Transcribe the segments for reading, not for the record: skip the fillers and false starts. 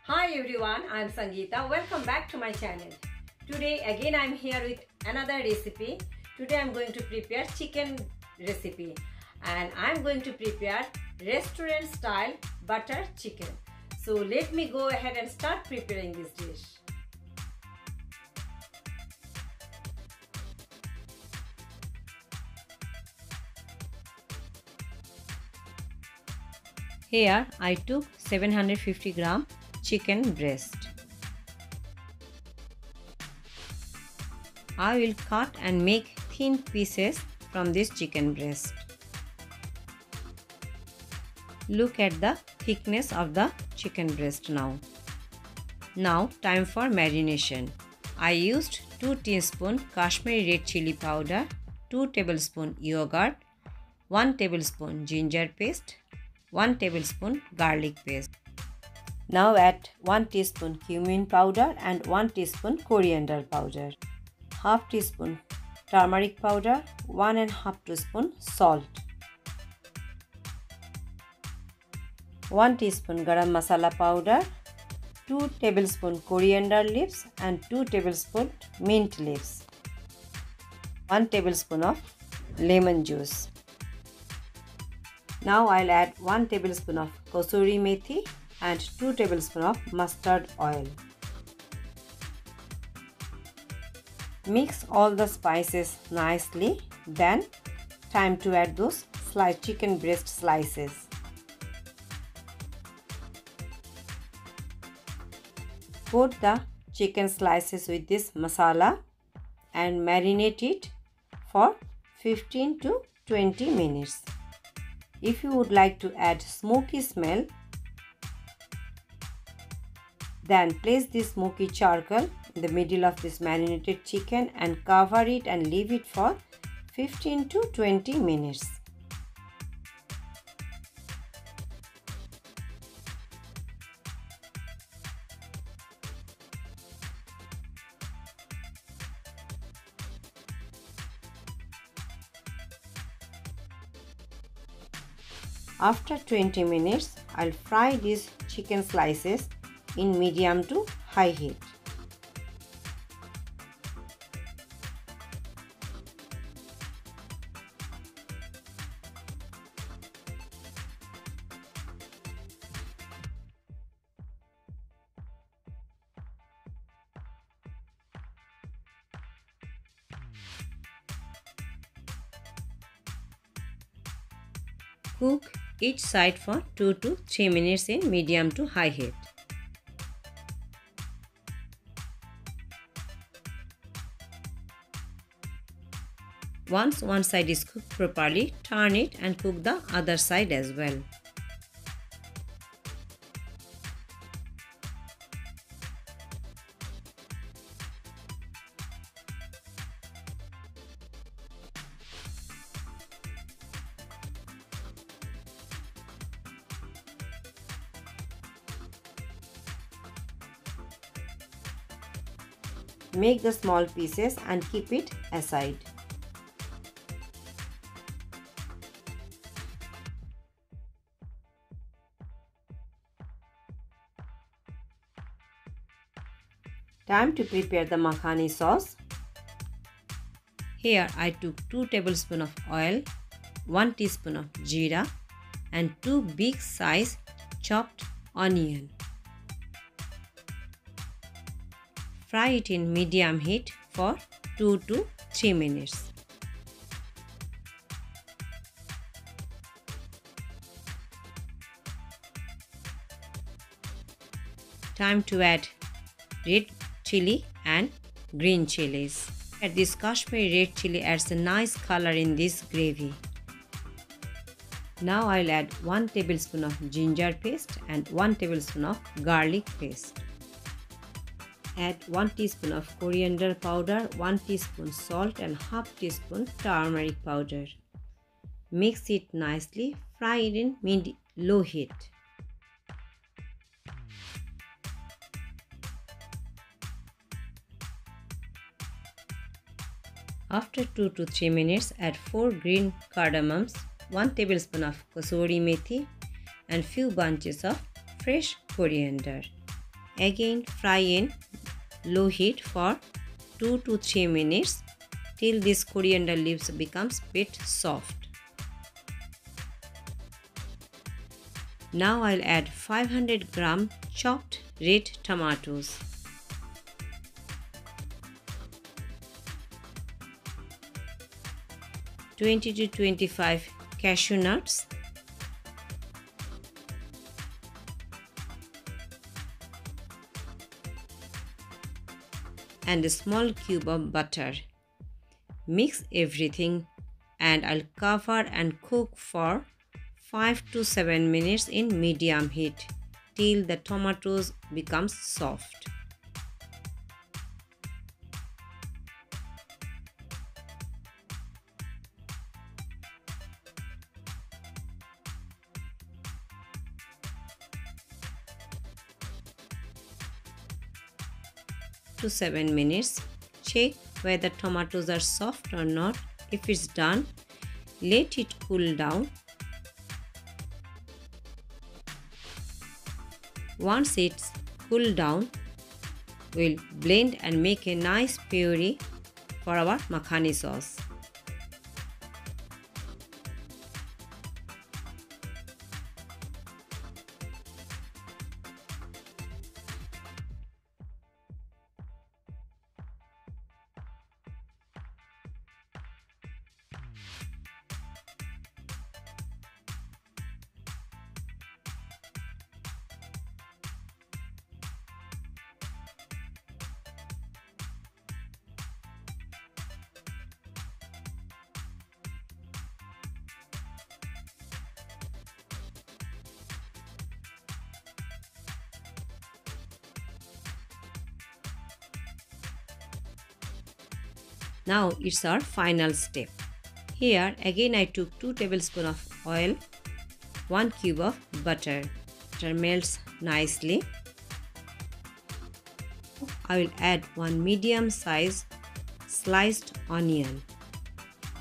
Hi everyone, I am Sangita. Welcome back to my channel. Today again I am here with another recipe. Today I am going to prepare chicken recipe and I am going to prepare restaurant style butter chicken. So let me go ahead and start preparing this dish. Here I took 750 gram chicken breast. I will cut and make thin pieces from this chicken breast. Look at the thickness of the chicken breast now. Now time for marination. I used 2 teaspoons Kashmiri red chili powder, 2 tablespoons yogurt, 1 tablespoon ginger paste, 1 tablespoon garlic paste. Now add 1 teaspoon cumin powder and 1 teaspoon coriander powder, half teaspoon turmeric powder, 1.5 teaspoon salt, 1 teaspoon garam masala powder, 2 tablespoon coriander leaves and 2 tablespoon mint leaves, 1 tablespoon of lemon juice. Now I'll add 1 tablespoon of kasuri methi and 2 tablespoons of mustard oil. Mix all the spices nicely. Then time to add those chicken breast slices. Coat the chicken slices with this masala and marinate it for 15 to 20 minutes. If you would like to add smoky smell, then place this smoky charcoal in the middle of this marinated chicken and cover it and leave it for 15 to 20 minutes. After 20 minutes, I'll fry these chicken slices in medium to high heat. Cook each side for 2 to 3 minutes in medium to high heat. Once one side is cooked properly, turn it and cook the other side as well. Make the small pieces and keep it aside. Time to prepare the makhani sauce. Here I took 2 tablespoons of oil, 1 teaspoon of jeera and 2 big size chopped onion. Fry it in medium heat for 2 to 3 minutes. Time to add red chilli and green chillies. This Kashmiri red chilli adds a nice color in this gravy. Now I'll add 1 tablespoon of ginger paste and 1 tablespoon of garlic paste. Add 1 teaspoon of coriander powder, 1 teaspoon salt and half teaspoon turmeric powder. Mix it nicely. Fry it in mid-low heat. After 2 to 3 minutes, add 4 green cardamoms, 1 tablespoon of kasuri methi and few bunches of fresh coriander. Again fry in low heat for 2 to 3 minutes till this coriander leaves becomes bit soft. Now I'll add 500 gram chopped red tomatoes. $20 to 25 cashew nuts, and a small cube of butter. Mix everything and I'll cover and cook for 5 to 7 minutes in medium heat till the tomatoes becomes soft. To 7 minutes. Check whether tomatoes are soft or not. If it's done, let it cool down. Once it's cooled down, we'll blend and make a nice puree for our makhani sauce. Now it's our final step. Here again I took 2 tablespoons of oil, 1 cube of butter. Butter melts nicely. I will add 1 medium size sliced onion.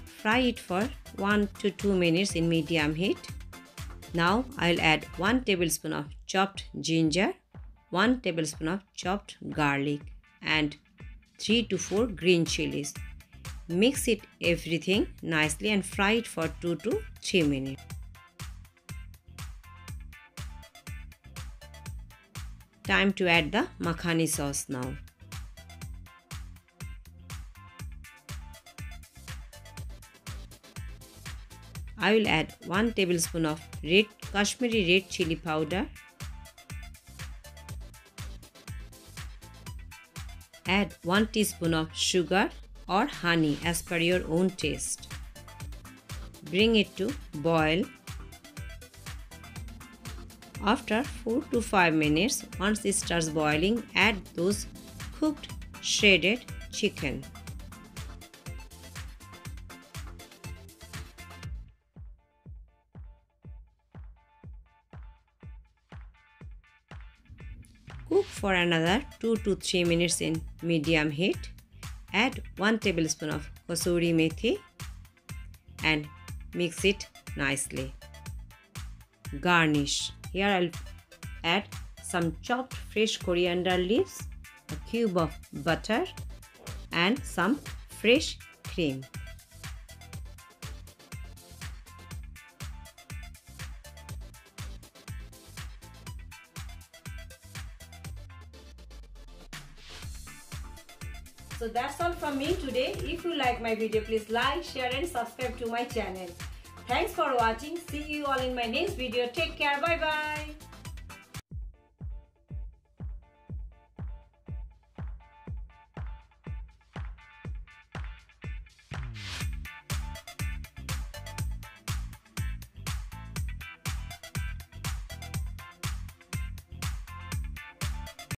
Fry it for 1 to 2 minutes in medium heat. Now I'll add 1 tablespoon of chopped ginger, 1 tablespoon of chopped garlic and 3 to 4 green chillies. Mix it everything nicely and fry it for 2 to 3 minutes. Time to add the makhani sauce now. I will add 1 tablespoon of Kashmiri red chili powder. Add 1 teaspoon of sugar or honey as per your own taste. Bring it to boil. After 4 to 5 minutes, once it starts boiling, add those cooked shredded chicken. Cook for another 2 to 3 minutes in medium heat. Add 1 tablespoon of kasuri methi and mix it nicely. Garnish. Here I'll add some chopped fresh coriander leaves, a cube of butter and some fresh cream. So that's all from me today. If you like my video, please like, share and subscribe to my channel. Thanks for watching. See you all in my next video. Take care. Bye bye.